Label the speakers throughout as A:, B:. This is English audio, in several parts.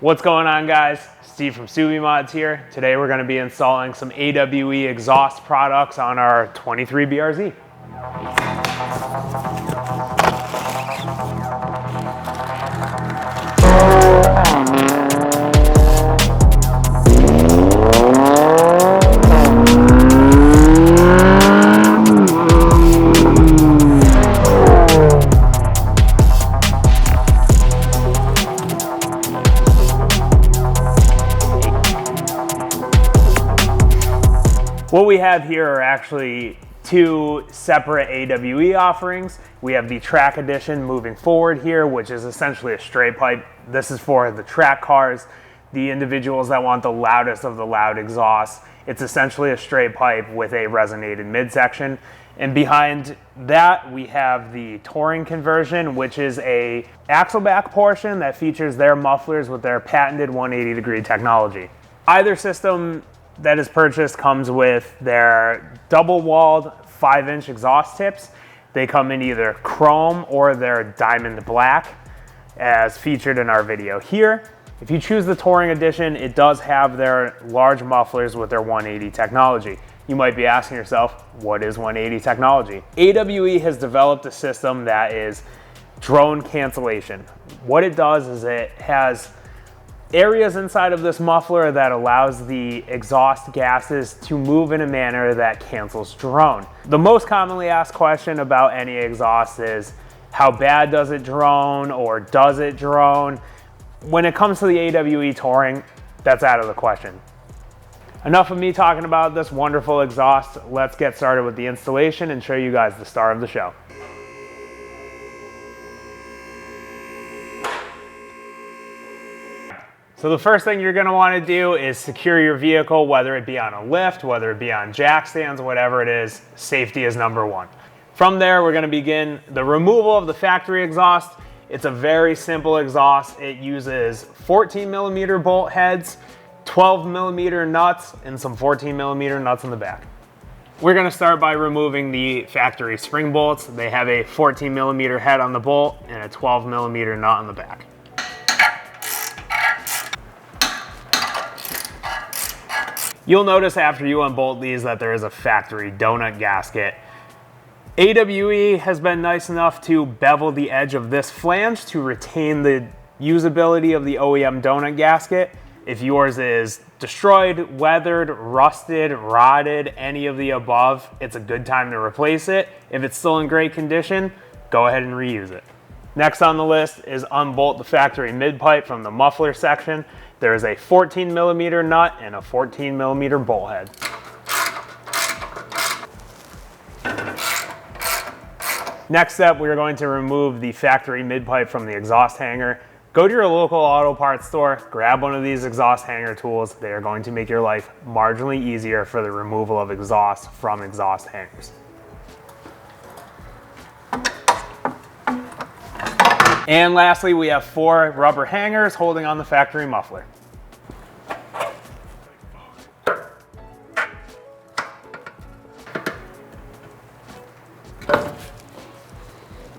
A: What's going on, guys? Steve from Subimods here. Today we're going to be installing some AWE exhaust products on our 23 BRZ. What we have here are actually two separate AWE offerings. We have the track edition moving forward here, which is essentially a straight pipe. This is for the track cars, the individuals that want the loudest of the loud exhausts. It's essentially a straight pipe with a resonated midsection. And behind that, we have the touring conversion, which is a axle back portion that features their mufflers with their patented 180-degree technology. Either system that is purchased comes with their double-walled 5-inch exhaust tips. They come in either chrome or their diamond black, as featured in our video here. If you choose the Touring Edition, it does have their large mufflers with their 180 technology. You might be asking yourself, what is 180 technology? AWE has developed a system that is drone cancellation. What it does is it has areas inside of this muffler that allows the exhaust gases to move in a manner that cancels drone. The most commonly asked question about any exhaust is, how bad does it drone, or does it drone? When it comes to the AWE Touring, that's out of the question. Enough of me talking about this wonderful exhaust. Let's get started with the installation and show you guys the star of the show. So the first thing you're going to want to do is secure your vehicle, whether it be on a lift, whether it be on jack stands, whatever it is. Safety is number one. From there, we're going to begin the removal of the factory exhaust. It's a very simple exhaust. It uses 14-millimeter bolt heads, 12-millimeter nuts, and some 14-millimeter nuts in the back. We're going to start by removing the factory spring bolts. They have a 14-millimeter head on the bolt and a 12-millimeter nut on the back. You'll notice after you unbolt these that there is a factory donut gasket. AWE has been nice enough to bevel the edge of this flange to retain the usability of the OEM donut gasket. If yours is destroyed, weathered, rusted, rotted, any of the above, it's a good time to replace it. If it's still in great condition, go ahead and reuse it. Next on the list is unbolt the factory mid pipe from the muffler section. There is a 14-millimeter nut and a 14-millimeter bolt head. Next step, we are going to remove the factory mid pipe from the exhaust hanger. Go to your local auto parts store, grab one of these exhaust hanger tools. They are going to make your life marginally easier for the removal of exhaust from exhaust hangers. And lastly, we have 4 rubber hangers holding on the factory muffler.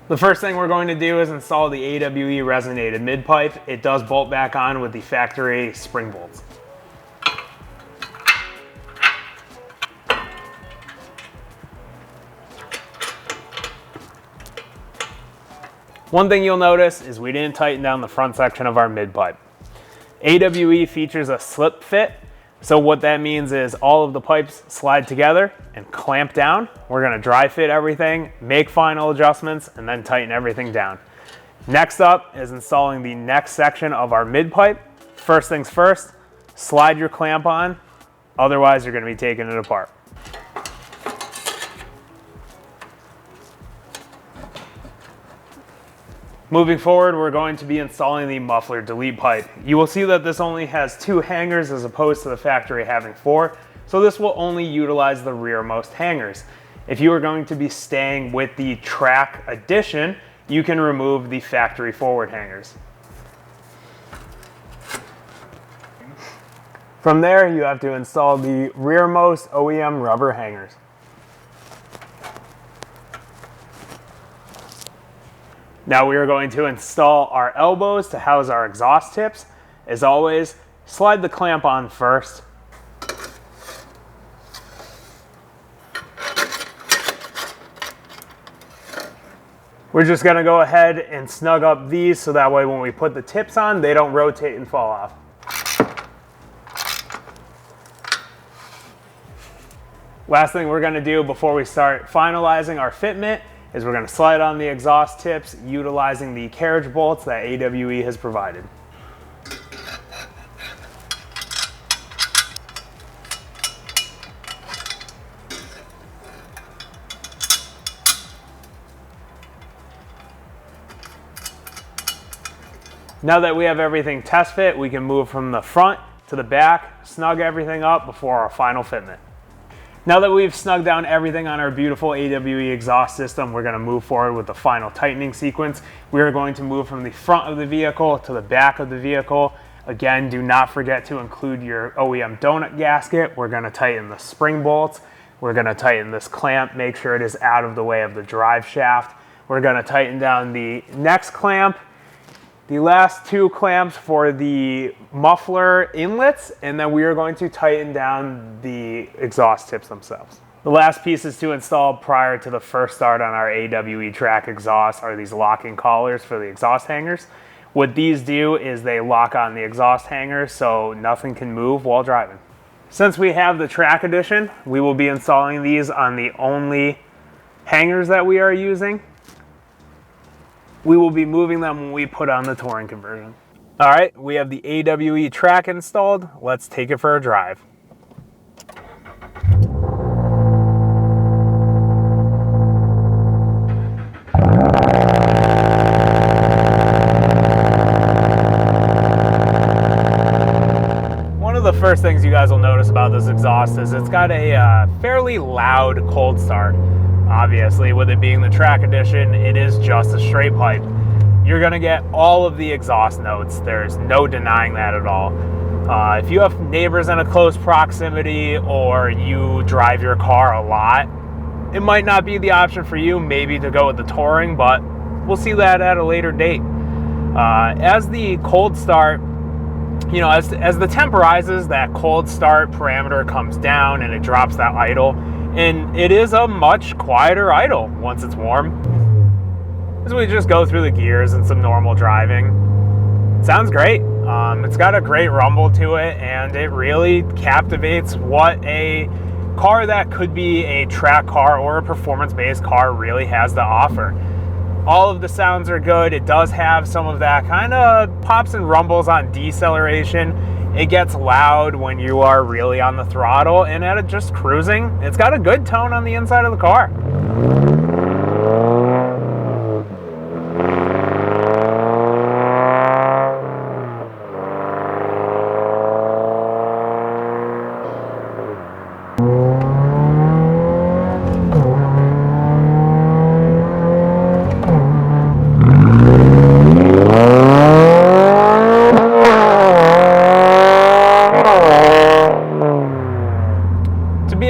A: The first thing we're going to do is install the AWE resonated mid pipe. It does bolt back on with the factory spring bolts. One thing you'll notice is we didn't tighten down the front section of our mid pipe. AWE features a slip fit, so what that means is all of the pipes slide together and clamp down. We're going to dry fit everything, make final adjustments, and then tighten everything down. Next up is installing the next section of our mid pipe. First things first, slide your clamp on, otherwise you're going to be taking it apart. Moving forward, we're going to be installing the muffler delete pipe. You will see that this only has 2 hangers as opposed to the factory having 4, so this will only utilize the rearmost hangers. If you are going to be staying with the track edition, you can remove the factory forward hangers. From there, you have to install the rearmost OEM rubber hangers. Now we are going to install our elbows to house our exhaust tips. As always, slide the clamp on first. We're just gonna go ahead and snug up these so that way when we put the tips on, they don't rotate and fall off. Last thing we're gonna do before we start finalizing our fitment is we're gonna slide on the exhaust tips utilizing the carriage bolts that AWE has provided. Now that we have everything test fit, we can move from the front to the back, snug everything up before our final fitment. Now that we've snugged down everything on our beautiful AWE exhaust system, we're going to move forward with the final tightening sequence. We are going to move from the front of the vehicle to the back of the vehicle. Again, do not forget to include your OEM donut gasket. We're going to tighten the spring bolts. We're going to tighten this clamp, make sure it is out of the way of the drive shaft. We're going to tighten down the next clamp, the last two clamps for the muffler inlets, and then we are going to tighten down the exhaust tips themselves. The last pieces to install prior to the first start on our AWE track exhaust are these locking collars for the exhaust hangers. What these do is they lock on the exhaust hanger so nothing can move while driving. Since we have the track edition, we will be installing these on the only hangers that we are using. We will be moving them when we put on the touring conversion. All right, we have the AWE track installed. Let's take it for a drive. One of the first things you guys will notice about this exhaust is it's got a fairly loud cold start. Obviously, with it being the track edition, it is just a straight pipe. You're gonna get all of the exhaust notes. There's no denying that at all. If you have neighbors in a close proximity or you drive your car a lot, it might not be the option for you maybe to go with the touring, but we'll see that at a later date. As the cold start, you know, as the temp rises, that cold start parameter comes down and it drops that idle. And it is a much quieter idle once it's warm. As we just go through the gears and some normal driving, it sounds great. It's got a great rumble to it, and it really captivates what a car that could be a track car or a performance-based car really has to offer. All of the sounds are good. It does have some of that kind of pops and rumbles on deceleration. It gets loud when you are really on the throttle, and at just cruising, it's got a good tone on the inside of the car.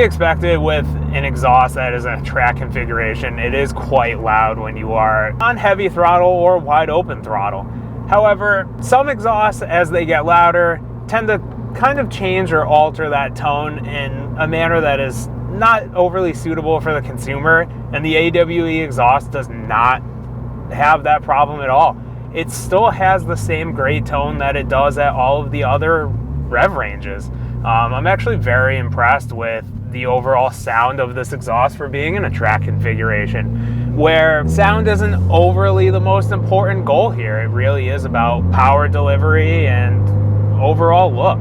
A: Expected with an exhaust that is a track configuration, it is quite loud when you are on heavy throttle or wide open throttle. However, some exhausts, as they get louder, tend to kind of change or alter that tone in a manner that is not overly suitable for the consumer, and the AWE exhaust does not have that problem at all. It still has the same great tone that it does at all of the other rev ranges. I'm actually very impressed with the overall sound of this exhaust for being in a track configuration, where sound isn't overly the most important goal here. It really is about power delivery and overall look.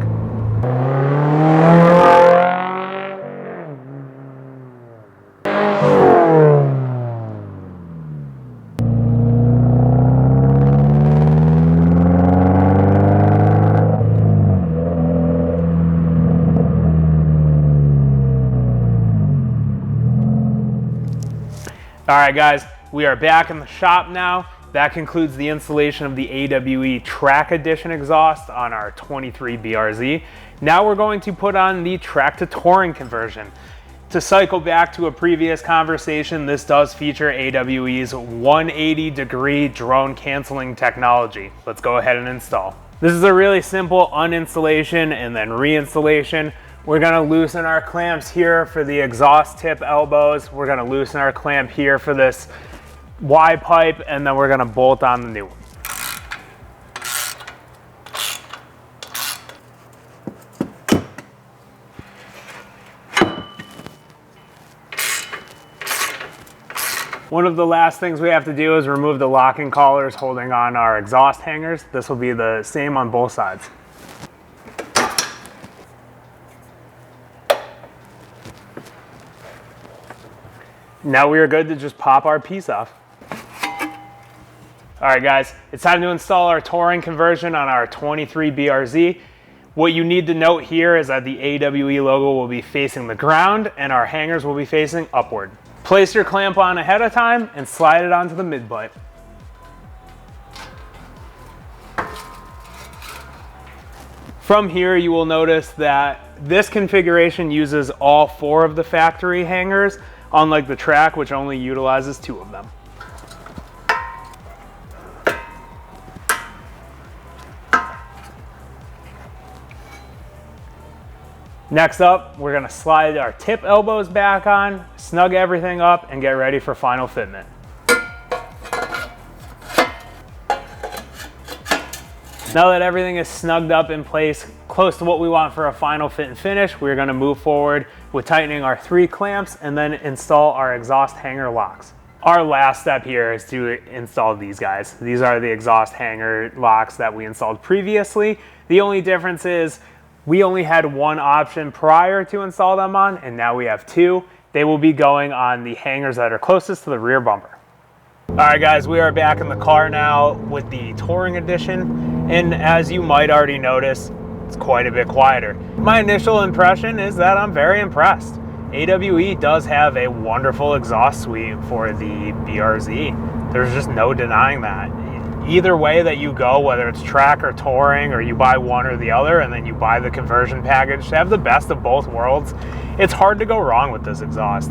A: All right, guys, we are back in the shop now. That concludes the installation of the AWE Track Edition exhaust on our 23 BRZ. Now we're going to put on the track to touring conversion. To cycle back to a previous conversation, this does feature AWE's 180-degree drone canceling technology. Let's go ahead and install. This is a really simple uninstallation and then reinstallation. We're gonna loosen our clamps here for the exhaust tip elbows. We're gonna loosen our clamp here for this Y pipe, and then we're gonna bolt on the new one. One of the last things we have to do is remove the locking collars holding on our exhaust hangers. This will be the same on both sides. Now we are good to just pop our piece off. All right guys, it's time to install our touring conversion on our 23 BRZ. What you need to note here is that the AWE logo will be facing the ground and our hangers will be facing upward. Place your clamp on ahead of time and slide it onto the mid pipe. From here, you will notice that this configuration uses all 4 of the factory hangers, unlike the track, which only utilizes 2 of them. Next up, we're gonna slide our tip elbows back on, snug everything up, and get ready for final fitment. Now that everything is snugged up in place, close to what we want for a final fit and finish, we're gonna move forward with tightening our 3 clamps and then install our exhaust hanger locks. Our last step here is to install these guys. These are the exhaust hanger locks that we installed previously. The only difference is we only had 1 option prior to install them on, and now we have 2. They will be going on the hangers that are closest to the rear bumper. All right guys, we are back in the car now with the Touring Edition, and as you might already notice, it's quite a bit quieter. My initial impression is that I'm very impressed. AWE does have a wonderful exhaust suite for the BRZ. There's just no denying that. Either way that you go, whether it's track or touring, or you buy one or the other and then you buy the conversion package to have the best of both worlds, it's hard to go wrong with this exhaust.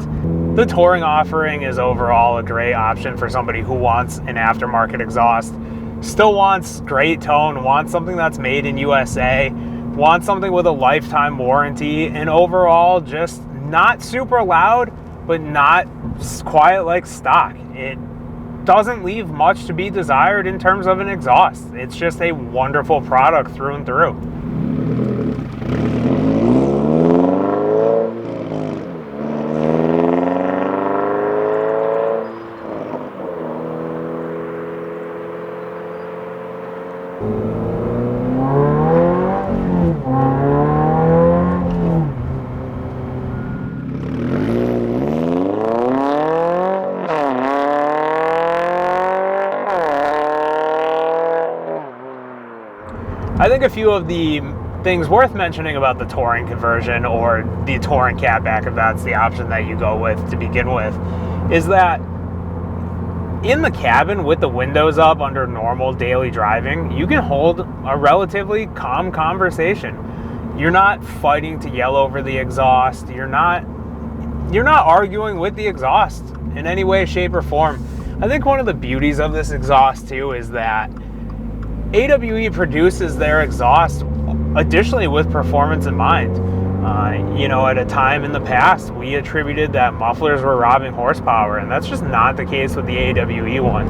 A: The touring offering is overall a great option for somebody who wants an aftermarket exhaust, still wants great tone, wants something that's made in USA, wants something with a lifetime warranty, and overall just not super loud, but not quiet like stock. It doesn't leave much to be desired in terms of an exhaust. It's just a wonderful product through and through. I think a few of the things worth mentioning about the touring conversion, or the touring catback if that's the option that you go with to begin with, is that in the cabin with the windows up under normal daily driving, you can hold a relatively calm conversation. You're not fighting to yell over the exhaust. You're not arguing with the exhaust in any way, shape, or form. I think one of the beauties of this exhaust too is that AWE produces their exhaust additionally with performance in mind. You know, at a time in the past, we attributed that mufflers were robbing horsepower, and that's just not the case with the AWE one.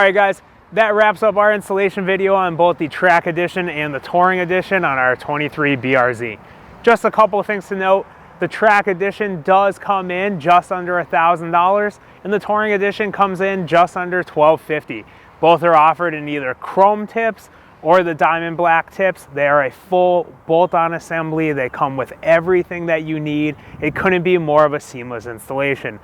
A: right, guys, that wraps up our installation video on both the Track Edition and the Touring Edition on our 23 BRZ. Just a couple of things to note. The Track Edition does come in just under $1,000, and the Touring Edition comes in just under $1,250. Both are offered in either chrome tips or the diamond black tips. They are a full bolt-on assembly. They come with everything that you need. It couldn't be more of a seamless installation.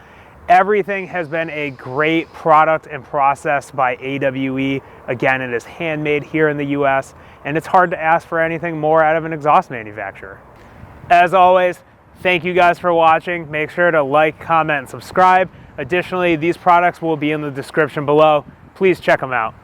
A: Everything has been a great product and process by AWE. Again, it is handmade here in the US, and it's hard to ask for anything more out of an exhaust manufacturer. As always, thank you guys for watching. Make sure to like, comment, and subscribe. Additionally, these products will be in the description below. Please check them out.